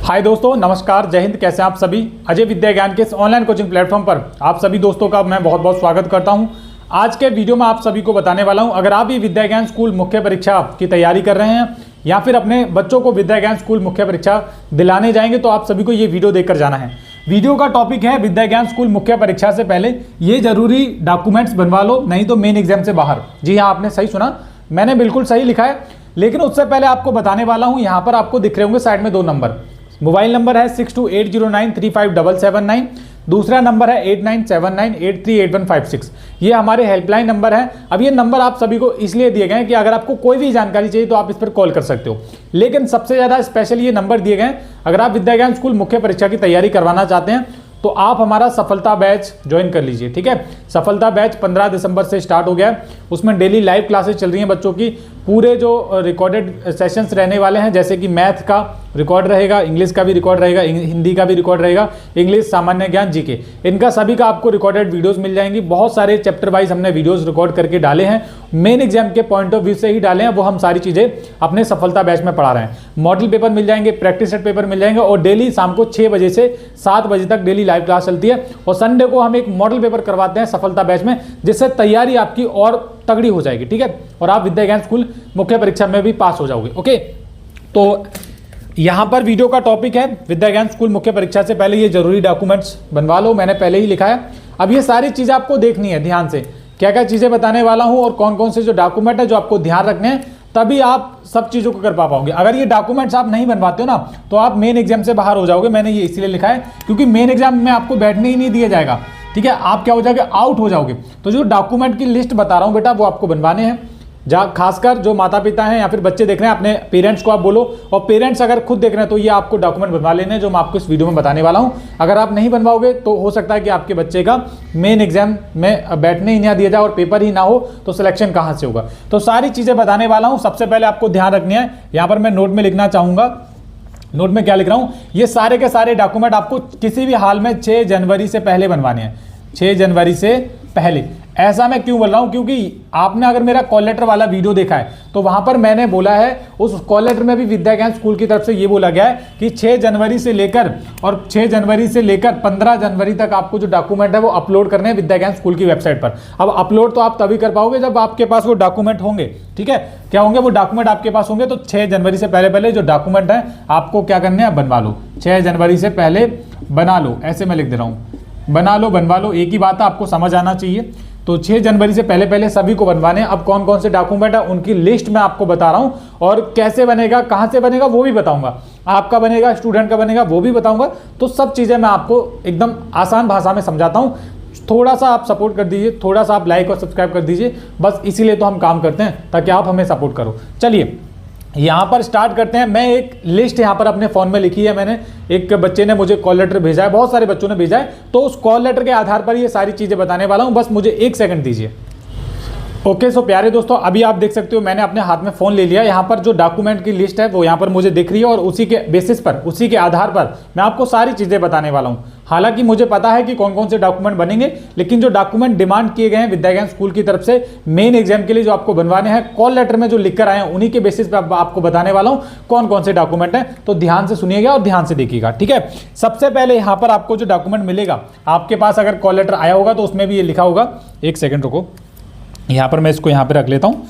हाय दोस्तों, नमस्कार, जय हिंद। कैसे हैं आप सभी। अजय विद्या ज्ञान के इस ऑनलाइन कोचिंग प्लेटफॉर्म पर आप सभी दोस्तों का मैं बहुत बहुत स्वागत करता हूं। आज के वीडियो में आप सभी को बताने वाला हूं, अगर आप भी विद्या ज्ञान स्कूल मुख्य परीक्षा की तैयारी कर रहे हैं या फिर अपने बच्चों को विद्या ज्ञान स्कूल मुख्य परीक्षा दिलाने जाएंगे तो आप सभी को ये वीडियो देखकर जाना है। वीडियो का टॉपिक है विद्या ज्ञान स्कूल मुख्य परीक्षा से पहले ये जरूरी डॉक्यूमेंट्स बनवा लो, नहीं तो मेन एग्जाम से बाहर। जी हाँ, आपने सही सुना, मैंने बिल्कुल सही लिखा है। लेकिन उससे पहले आपको बताने वाला हूं, यहाँ पर आपको दिख रहे होंगे साइड में दो नंबर। मोबाइल नंबर है 6280935779, दूसरा नंबर है 8979838156। ये हमारे हेल्पलाइन नंबर है। अब ये नंबर आप सभी को इसलिए दिए गए हैं कि अगर आपको कोई भी जानकारी चाहिए तो आप इस पर कॉल कर सकते हो। लेकिन सबसे ज़्यादा स्पेशल ये नंबर दिए गए हैं, अगर आप विद्या ज्ञान स्कूल मुख्य परीक्षा की तैयारी करवाना चाहते हैं तो आप हमारा सफलता बैच ज्वाइन कर लीजिए। ठीक है, सफलता बैच 15 दिसंबर से स्टार्ट हो गया है। उसमें डेली लाइव क्लासेस चल रही हैं बच्चों की। पूरे जो रिकॉर्डेड सेशंस रहने वाले हैं, जैसे कि मैथ का रिकॉर्ड रहेगा, इंग्लिश का भी रिकॉर्ड रहेगा, हिंदी का भी रिकॉर्ड रहेगा, इंग्लिश, सामान्य ज्ञान, जीके, इनका सभी का आपको रिकॉर्डेड वीडियोस मिल जाएंगी। बहुत सारे चैप्टर वाइज हमने वीडियोस रिकॉर्ड करके डाले हैं, मेन एग्जाम के पॉइंट ऑफ व्यू से ही डाले हैं। वो हम सारी चीज़ें अपने सफलता बैच में पढ़ा रहे हैं। मॉडल पेपर मिल जाएंगे, प्रैक्टिस सेट पेपर मिल जाएंगे और डेली शाम को 6 बजे से 7 बजे तक डेली लाइव क्लास चलती है। और संडे को हम एक मॉडल पेपर करवाते हैं सफलता बैच में, जिससे तैयारी आपकी और तगड़ी हो जाएगी। ठीक है, और आप विद्या ज्ञान स्कूल मुख्य परीक्षा में भी पास हो जाओगे। ओके, तो यहां पर वीडियो का टॉपिक है विद्या ज्ञान स्कूल मुख्य परीक्षा से पहले ये जरूरी डॉक्यूमेंट्स बनवा लो। मैंने पहले ही लिखा है। अब ये सारी चीजें आपको देखनी है ध्यान से, क्या क्या चीजें बताने वाला हूं और कौन कौन से जो डॉक्यूमेंट है जो आपको ध्यान रखने हैं, तभी आप सब चीजों को कर पाओगे। अगर ये डॉक्यूमेंट्स आप नहीं बनवाते हो ना तो आप मेन एग्जाम से बाहर हो जाओगे। मैंने ये इसलिए लिखा है क्योंकि मेन एग्जाम में आपको बैठने ही नहीं दिया जाएगा। ठीक है, आप क्या हो जाओगे, आउट हो जाओगे। तो जो डॉक्यूमेंट की लिस्ट बता रहा हूं बेटा, वो आपको बनवाने हैं। खासकर जो माता पिता हैं या फिर बच्चे देख रहे हैं, अपने पेरेंट्स को आप बोलो, और पेरेंट्स अगर खुद देख रहे हैं तो ये आपको डॉक्यूमेंट बनवा लेने हैं जो मैं आपको इस वीडियो में बताने वाला हूं। अगर आप नहीं बनवाओगे तो हो सकता है कि आपके बच्चे का मेन एग्जाम में बैठने ही ना दिया जाए और पेपर ही ना हो, तो सिलेक्शन कहां से होगा। तो सारी चीजें बताने वाला हूं। सबसे पहले आपको ध्यान रखनी है, यहां पर मैं नोट में लिखना चाहूंगा। नोट में क्या लिख रहा हूं, ये सारे के सारे डॉक्यूमेंट आपको किसी भी हाल में 6 जनवरी से पहले बनवाने हैं। 6 जनवरी से पहले। ऐसा मैं क्यों बोल रहा हूं, क्योंकि आपने अगर मेरा कॉल लेटर वाला वीडियो देखा है तो वहां पर मैंने बोला है, उस कॉल लेटर में भी विद्या ज्ञान स्कूल की तरफ से ये बोला गया है कि 6 जनवरी से लेकर 15 जनवरी तक आपको जो डॉक्यूमेंट है वो अपलोड करने हैं विद्या ज्ञान स्कूल की वेबसाइट पर। अब अपलोड तो आप तभी कर पाओगे जब आपके पास वो डॉक्यूमेंट होंगे। ठीक है, क्या होंगे, वो डॉक्यूमेंट आपके पास होंगे। तो 6 जनवरी से पहले जो डॉक्यूमेंट है आपको क्या करने हैं, बनवा लो। 6 जनवरी से पहले बना लो, ऐसे मैं लिख दे रहा हूँ, बना लो, बनवा लो, एक ही बात है, आपको समझ आना चाहिए। तो 6 जनवरी से पहले सभी को बनवाने हैं। अब कौन कौन से डॉक्यूमेंट है उनकी लिस्ट मैं आपको बता रहा हूं, और कैसे बनेगा, कहां से बनेगा वो भी बताऊंगा, आपका बनेगा, स्टूडेंट का बनेगा वो भी बताऊंगा। तो सब चीजें मैं आपको एकदम आसान भाषा में समझाता हूं। थोड़ा सा आप सपोर्ट कर दीजिए, थोड़ा सा आप लाइक और सब्सक्राइब कर दीजिए, बस इसीलिए तो हम काम करते हैं, ताकि आप हमें सपोर्ट करो। चलिए यहाँ पर स्टार्ट करते हैं। मैं एक लिस्ट यहाँ पर अपने फ़ोन में लिखी है मैंने। एक बच्चे ने मुझे कॉल लेटर भेजा है, बहुत सारे बच्चों ने भेजा है, तो उस कॉल लेटर के आधार पर ये सारी चीज़ें बताने वाला हूँ। बस मुझे 1 सेकंड दीजिए। ओके, सो प्यारे दोस्तों, अभी आप देख सकते हो मैंने अपने हाथ में फ़ोन ले लिया। यहाँ पर जो डॉक्यूमेंट की लिस्ट है वो यहाँ पर मुझे दिख रही है, और उसी के बेसिस पर, उसी के आधार पर मैं आपको सारी चीज़ें बताने वाला हूँ। हालांकि मुझे पता है कि कौन कौन से डॉक्यूमेंट बनेंगे, लेकिन जो डॉक्यूमेंट डिमांड किए गए हैं विद्या ज्ञान स्कूल की तरफ से मेन एग्जाम के लिए जो आपको बनवाने हैं, कॉल लेटर में जो लिख कर आए हैं, उन्हीं के बेसिस पर आपको बताने वाला हूँ कौन कौन से डॉक्यूमेंट हैं। तो ध्यान से सुनिएगा और ध्यान से देखिएगा। ठीक है, सबसे पहले यहाँ पर आपको जो डॉक्यूमेंट मिलेगा, आपके पास अगर कॉल लेटर आया होगा तो उसमें भी ये लिखा होगा। 1 सेकेंड रुको, यहाँ पर मैं इसको यहाँ पर रख लेता हूँ,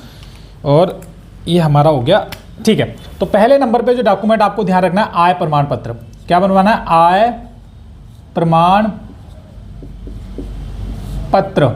और ये हमारा हो गया। ठीक है, तो पहले नंबर पे जो डॉक्यूमेंट आपको ध्यान रखना है, आय प्रमाण पत्र। क्या बनवाना है, आय प्रमाण पत्र।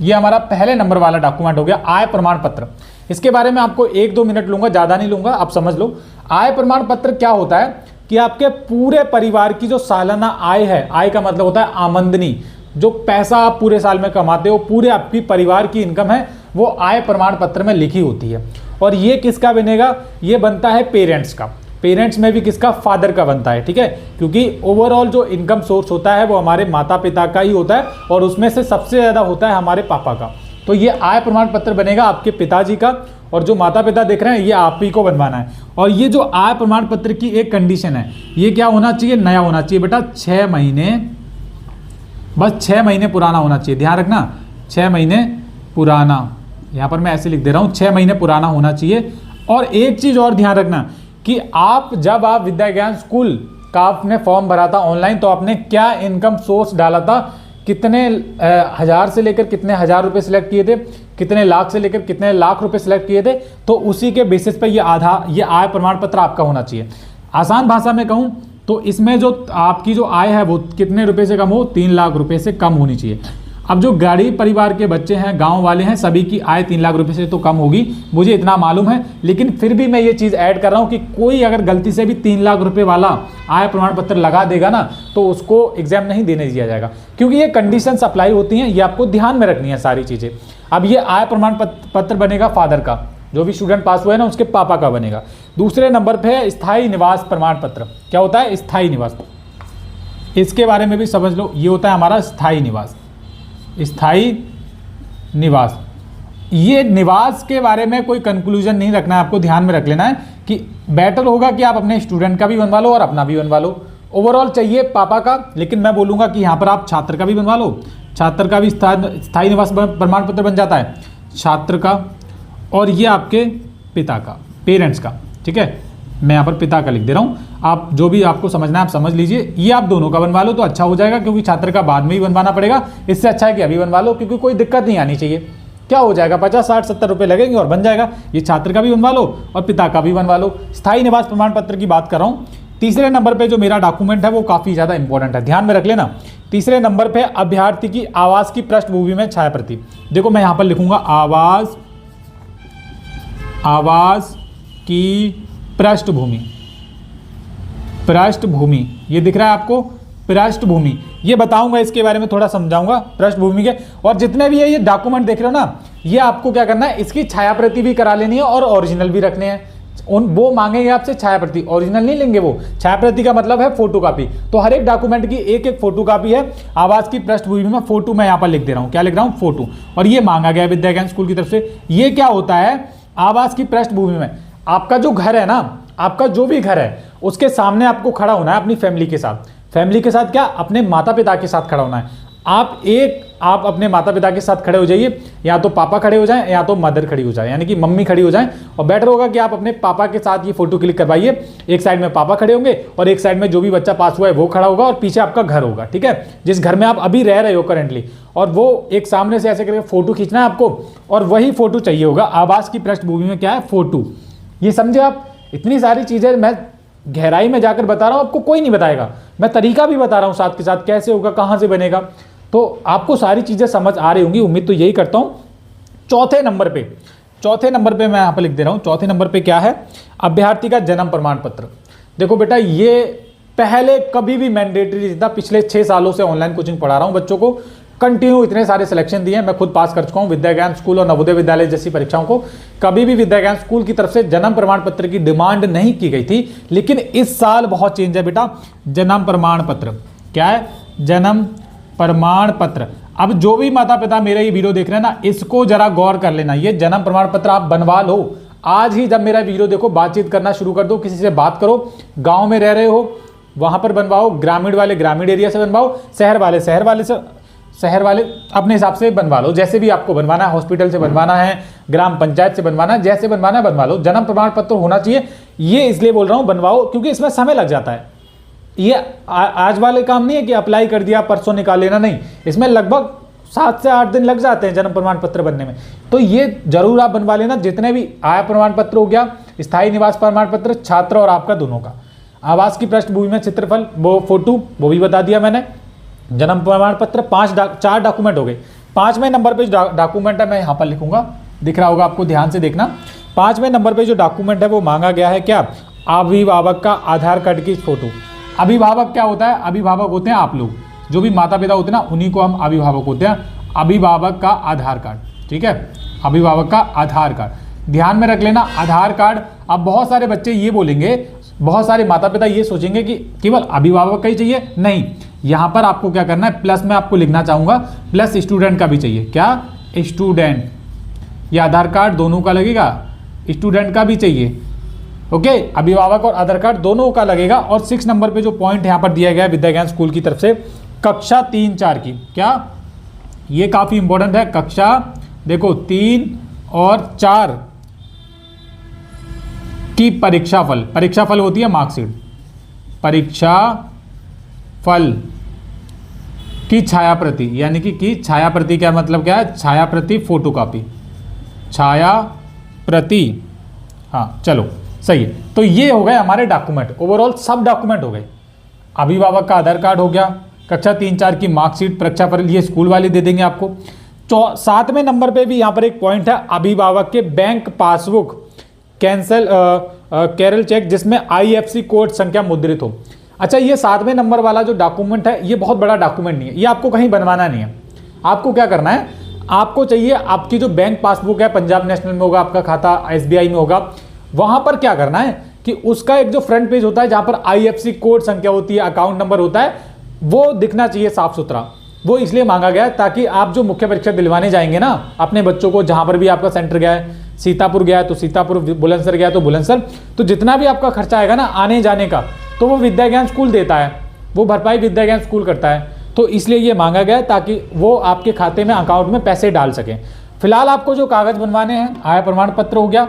ये हमारा पहले नंबर वाला डॉक्यूमेंट हो गया, आय प्रमाण पत्र। इसके बारे में आपको 1-2 मिनट लूंगा, ज़्यादा नहीं लूंगा, आप समझ लो। आय प्रमाण पत्र क्या होता है कि आपके पूरे परिवार की जो सालाना आय है, आय का मतलब होता है आमदनी, जो पैसा आप पूरे साल में कमाते हो, पूरे आपकी परिवार की इनकम है, वो आय प्रमाण पत्र में लिखी होती है। और ये किसका बनेगा, ये बनता है पेरेंट्स का। पेरेंट्स में भी किसका, फादर का बनता है। ठीक है, क्योंकि ओवरऑल जो इनकम सोर्स होता है वो हमारे माता पिता का ही होता है, और उसमें से सबसे ज़्यादा होता है हमारे पापा का। तो ये आय प्रमाण पत्र बनेगा आपके पिताजी का, और जो माता पिता देख रहे हैं ये आप ही को बनवाना है। और ये जो आय प्रमाण पत्र की एक कंडीशन है, ये क्या होना चाहिए, नया होना चाहिए बेटा। 6 महीने, बस 6 महीने पुराना होना चाहिए, ध्यान रखना, 6 महीने पुराना। यहाँ पर मैं ऐसे लिख दे रहा हूँ, 6 महीने पुराना होना चाहिए। और एक चीज़ और ध्यान रखना कि जब आप विद्या ज्ञान स्कूल का आपने फॉर्म भरा था ऑनलाइन, तो आपने क्या इनकम सोर्स डाला था, कितने हजार से लेकर कितने हजार रुपए सिलेक्ट किए थे, कितने लाख से लेकर कितने लाख रुपए सिलेक्ट किए थे, तो उसी के बेसिस पे ये आय प्रमाण पत्र आपका होना चाहिए। आसान भाषा में कहूँ तो इसमें जो आपकी जो आय है वो कितने रुपए से कम हो, 3 लाख रुपए से कम होनी चाहिए। अब जो गरीब परिवार के बच्चे हैं, गांव वाले हैं, सभी की आय 3 लाख रुपए से तो कम होगी, मुझे इतना मालूम है, लेकिन फिर भी मैं ये चीज़ ऐड कर रहा हूँ कि कोई अगर गलती से भी 3 लाख रुपए वाला आय प्रमाण पत्र लगा देगा ना, तो उसको एग्जाम नहीं देने दिया जाएगा, क्योंकि ये कंडीशंस अप्लाई होती हैं, ये आपको ध्यान में रखनी है सारी चीज़ें। अब ये आय प्रमाण पत्र बनेगा फादर का, जो भी स्टूडेंट पास हुआ है ना उसके पापा का बनेगा। दूसरे नंबर पे है स्थायी निवास प्रमाण पत्र। क्या होता है स्थायी निवास, इसके बारे में भी समझ लो, ये होता है हमारा स्थायी निवास। स्थायी निवास, ये निवास के बारे में कोई कंक्लूजन नहीं रखना है, आपको ध्यान में रख लेना है कि बेटर होगा कि आप अपने स्टूडेंट का भी बनवा लो और अपना भी बनवा लो। ओवरऑल चाहिए पापा का, लेकिन मैं बोलूँगा कि यहाँ पर आप छात्र का भी बनवा लो, छात्र का भी स्थायी निवास प्रमाण पत्र बन जाता है, छात्र का, और ये आपके पिता का, पेरेंट्स का। ठीक है, मैं यहाँ पर पिता का लिख दे रहा हूँ, आप जो भी आपको समझना है आप समझ लीजिए। ये आप दोनों का बनवा लो तो अच्छा हो जाएगा, क्योंकि छात्र का बाद में ही बनवाना पड़ेगा, इससे अच्छा है कि अभी बनवा लो, क्योंकि कोई दिक्कत नहीं आनी चाहिए। क्या हो जाएगा, 50, 60, 70 रुपये लगेंगे और बन जाएगा। ये छात्र का भी बनवा लो और पिता का भी बनवा लो। स्थायी निवास प्रमाण पत्र की बात कर रहा हूँ। तीसरे नंबर पर जो मेरा डॉक्यूमेंट है वो काफ़ी ज़्यादा इंपॉर्टेंट है, ध्यान में रख लेना। तीसरे नंबर पर अभ्यर्थी की आवास की पृष्ठभूमि में छाया प्रति। देखो मैं यहाँ पर लिखूंगा आवास की पृष्ठभूमि, पृष्ठभूमि, ये दिख रहा है आपको, पृष्ठभूमि, ये बताऊंगा, इसके बारे में थोड़ा समझाऊंगा पृष्ठभूमि के। और जितने भी ये डॉक्यूमेंट देख रहे हो ना, ये आपको क्या करना है, इसकी छाया प्रति भी करा लेनी है और ओरिजिनल भी रखने हैं। वो मांगेंगे आपसे छाया प्रति, ओरिजिनल नहीं लेंगे वो। छाया प्रति का मतलब है फोटो कापी, तो हर एक डॉक्यूमेंट की एक एक फोटो कापी है। आवास की पृष्ठभूमि में फोटो मैं यहाँ पर लिख दे रहा हूँ, क्या लिख रहा हूँ, फोटो, और ये मांगा गया विद्या ज्ञान स्कूल की तरफ से। ये क्या होता है, आवास की पृष्ठभूमि में आपका जो घर है ना, आपका जो भी घर है उसके सामने आपको खड़ा होना है अपनी फैमिली के साथ। फैमिली के साथ क्या, अपने माता पिता के साथ खड़ा होना है। आप अपने माता पिता के साथ खड़े हो जाइए, या तो पापा खड़े हो जाएं या तो मदर खड़ी हो जाए, यानी कि मम्मी खड़ी हो जाएं। और बेटर होगा कि आप अपने पापा के साथ ये फोटो क्लिक करवाइए। एक साइड में पापा खड़े होंगे और एक साइड में जो भी बच्चा पास हुआ है वो खड़ा होगा, और पीछे आपका घर होगा। ठीक है, जिस घर में आप अभी रह रहे हो करेंटली, और वो एक सामने से ऐसे करके फोटो खींचना है आपको, और वही फोटो चाहिए होगा। आवास की पृष्ठभूमि में क्या है, फोटो। ये समझे आप, इतनी सारी चीजें मैं गहराई में जाकर बता रहा हूं, आपको कोई नहीं बताएगा। मैं तरीका भी बता रहा हूं साथ के साथ, कैसे होगा, कहां से बनेगा, तो आपको सारी चीजें समझ आ रही होंगी, उम्मीद तो यही करता हूं। चौथे नंबर पे मैं यहां पर लिख दे रहा हूं, चौथे नंबर पे क्या है, अभ्यर्थी का जन्म प्रमाण पत्र। देखो बेटा, ये पहले कभी भी मैंडेटरी नहीं था, पिछले 6 सालों से ऑनलाइन कोचिंग पढ़ा रहा हूं बच्चों को, कंटिन्यू इतने सारे सिलेक्शन दिए, मैं खुद पास कर चुका हूँ विद्या ज्ञान स्कूल और नवोदय विद्यालय जैसी परीक्षाओं को। कभी भी विद्या ज्ञान स्कूल की तरफ से जन्म प्रमाण पत्र की डिमांड नहीं की गई थी, लेकिन इस साल बहुत चेंज है बेटा। जन्म प्रमाण पत्र क्या है, जन्म प्रमाण पत्र। अब जो भी माता पिता मेरा ये वीडियो देख रहे हैं ना, इसको जरा गौर कर लेना, ये जन्म प्रमाण पत्र आप बनवा लो आज ही। जब मेरा वीडियो देखो, बातचीत करना शुरू कर दो, किसी से बात करो, गाँव में रह रहे हो वहां पर बनवाओ, ग्रामीण वाले ग्रामीण एरिया से बनवाओ, शहर वाले अपने हिसाब से बनवा लो, जैसे भी आपको बनवाना है, हॉस्पिटल से बनवाना है, ग्राम पंचायत से बनवाना है, जैसे बनवाना है बनवा लो। जन्म प्रमाण पत्र होना चाहिए, ये इसलिए बोल रहा हूँ बनवाओ, क्योंकि इसमें समय लग जाता है। ये आज वाले काम नहीं है कि अप्लाई कर दिया परसों निकाल लेना, नहीं, इसमें लगभग 7 से 8 दिन लग जाते हैं जन्म प्रमाण पत्र बनने में। तो ये जरूर आप बनवा लेना, जितने भी आय प्रमाण पत्र हो गया, स्थायी निवास प्रमाण पत्र, छात्र और आपका दोनों का, आवास की पृष्ठभूमि में क्षेत्रफल, वो फोटो वो भी बता दिया मैंने, जन्म प्रमाण पत्र, 4 डॉक्यूमेंट हो गए। 5वें नंबर पे जो डॉक्यूमेंट है मैं यहाँ पर लिखूंगा, दिख रहा होगा आपको, ध्यान से देखना। 5वें नंबर पे जो डॉक्यूमेंट है वो मांगा गया है क्या, अभिभावक का आधार कार्ड की फोटो। अभिभावक क्या होता है, अभिभावक होते हैं आप लोग, जो भी माता पिता होते हैं ना, उन्हीं को हम अभिभावक होते हैं। अभिभावक का आधार कार्ड, ठीक है, अभिभावक का आधार कार्ड ध्यान में रख लेना, आधार कार्ड। अब बहुत सारे बच्चे ये बोलेंगे, बहुत सारे माता पिता ये सोचेंगे कि केवल अभिभावक का ही चाहिए, नहीं, यहाँ पर आपको क्या करना है, प्लस में आपको लिखना चाहूँगा, प्लस स्टूडेंट का भी चाहिए। क्या, स्टूडेंट, ये आधार कार्ड दोनों का लगेगा, स्टूडेंट का भी चाहिए। ओके, अभिभावक और आधार कार्ड दोनों का लगेगा। और 6 नंबर पे जो पॉइंट यहाँ पर दिया गया है विद्या ज्ञान स्कूल की तरफ से, कक्षा 3-4 की, क्या, ये काफ़ी इंपॉर्टेंट है। कक्षा देखो 3 और 4 की परीक्षाफल होती है मार्कशीट, परीक्षा फल की छायाप्रति, यानी कि छायाप्रति क्या मतलब क्या है, छायाप्रति फोटोकॉपी, छायाप्रति, हाँ चलो सही है। तो ये हो गए हमारे डॉक्यूमेंट, ओवरऑल सब डॉक्यूमेंट हो गए। अभिभावक का आधार कार्ड हो गया, कक्षा 3-4 की मार्कशीट, परीक्षा फल, ये स्कूल वाले दे देंगे आपको। 7वें नंबर पे भी यहाँ पर एक पॉइंट है, अभिभावक के बैंक पासबुक कैरल चेक जिसमें IFSC कोड संख्या मुद्रित हो। अच्छा, ये 7वें नंबर वाला जो डॉक्यूमेंट है ये बहुत बड़ा डॉक्यूमेंट नहीं है, ये आपको कहीं बनवाना नहीं है। आपको क्या करना है, आपको चाहिए आपकी जो बैंक पासबुक है, पंजाब नेशनल में होगा आपका खाता, SBI में होगा, वहां पर क्या करना है कि उसका एक जो फ्रंट पेज होता है जहां पर IFSC कोड संख्या होती है, अकाउंट नंबर होता है, वो दिखना चाहिए साफ सुथरा। वो इसलिए मांगा गया है ताकि आप जो मुख्य परीक्षा दिलवाने जाएंगे ना अपने बच्चों को, जहां पर भी आपका सेंटर गया है, सीतापुर गया है तो सीतापुर, बुलंदशहर गया तो बुलंदशहर, तो जितना भी आपका खर्चा आएगा ना आने जाने का, तो वो विद्या ज्ञान स्कूल देता है, वो भरपाई विद्या ज्ञान स्कूल करता है। तो इसलिए ये मांगा गया ताकि वो आपके खाते में, अकाउंट में पैसे डाल सकें। फिलहाल आपको जो कागज बनवाने हैं, आय प्रमाण पत्र हो गया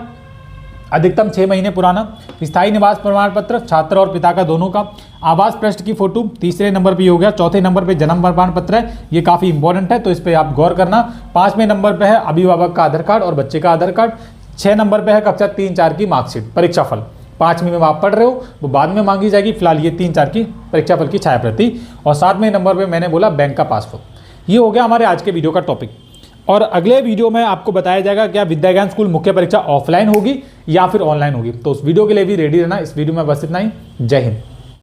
अधिकतम 6 महीने पुराना, स्थायी निवास प्रमाण पत्र छात्र और पिता का दोनों का, आवास पृष्ठ की फोटो 3रे नंबर पे हो गया, 4थे नंबर पे जन्म प्रमाण पत्र है, ये काफ़ी इंपॉर्टेंट है तो इस पर आप गौर करना। 5वें नंबर पे है अभिभावक का आधार कार्ड और बच्चे का आधार कार्ड। 6 नंबर पे है कक्षा 3-4 की मार्कशीट, परीक्षा फल। 5वीं में आप पढ़ रहे हो वो बाद में मांगी जाएगी, फिलहाल ये 3-4 की परीक्षा फल की छायाप्रति। और 7वें नंबर पे मैंने बोला बैंक का पासबुक। ये हो गया हमारे आज के वीडियो का टॉपिक। और अगले वीडियो में आपको बताया जाएगा क्या विद्या ज्ञान स्कूल मुख्य परीक्षा ऑफलाइन होगी या फिर ऑनलाइन होगी। तो उस वीडियो के लिए भी रेडी रहना। इस वीडियो में बस इतना ही। जय हिंद।